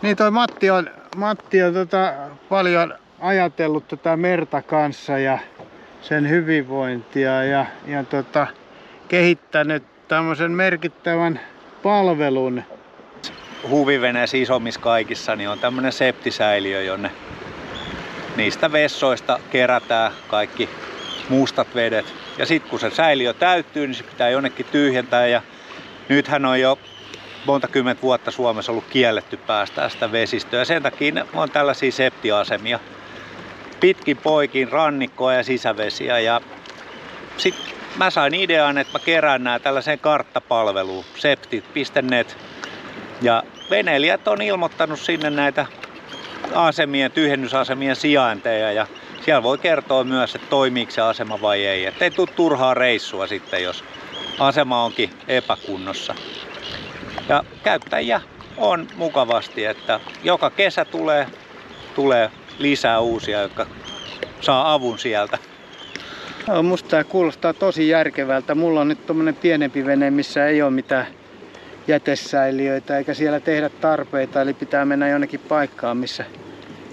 Niin toi Matti on paljon ajatellut tätä merta kanssa ja sen hyvinvointia ja kehittänyt tämmöisen merkittävän palvelun. Huviveneessä isommissa kaikissa niin on tämmönen septisäiliö, jonne niistä vessoista kerätään kaikki mustat vedet. Ja sitten kun se säiliö täyttyy, niin se pitää jonnekin tyhjentää. Ja nythän on jo monta kymmentä vuotta Suomessa ollut kielletty päästää sitä vesistöä. Sen takia on tällaisia septiasemia pitkin poikin rannikkoa ja sisävesiä. Ja sitten mä sain idean, että mä kerään nää tällaiseen karttapalveluun, septit.net. Ja veneilijät on ilmoittanut sinne näitä asemien, tyhjennysasemien sijainteja. Ja siellä voi kertoa myös, että toimiiko se asema vai ei. Että ei tule turhaa reissua sitten, jos asema onkin epäkunnossa. Ja käyttäjiä on mukavasti, että joka kesä tulee lisää uusia, jotka saa avun sieltä. No, musta tää kuulostaa tosi järkevältä. Mulla on nyt tommonen pienempi vene, missä ei ole mitään jätesäiliöitä eikä siellä tehdä tarpeita. Eli pitää mennä jonnekin paikkaan, missä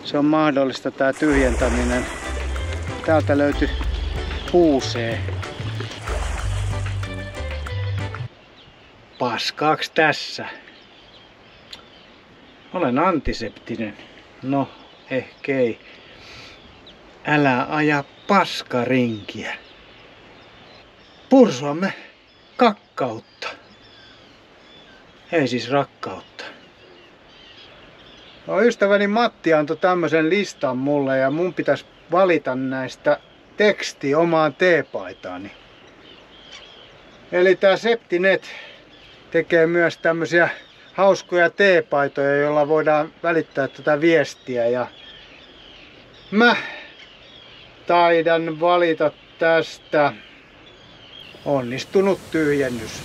se on mahdollista tää tyhjentäminen. Täältä löytyy puusee. Paskaaks tässä? Olen antiseptinen. No, ehkä ei. Älä aja paskarinkiä. Pursuamme kakkautta. Ei siis rakkautta. No, ystäväni Matti antoi tämmöisen listan mulle ja mun pitäisi valita näistä teksti omaan teepaitaani. Eli tää Septinet tekee myös tämmöisiä hauskoja teepaitoja, joilla voidaan välittää tätä viestiä. Ja mä taidan valita tästä onnistunut tyhjennys.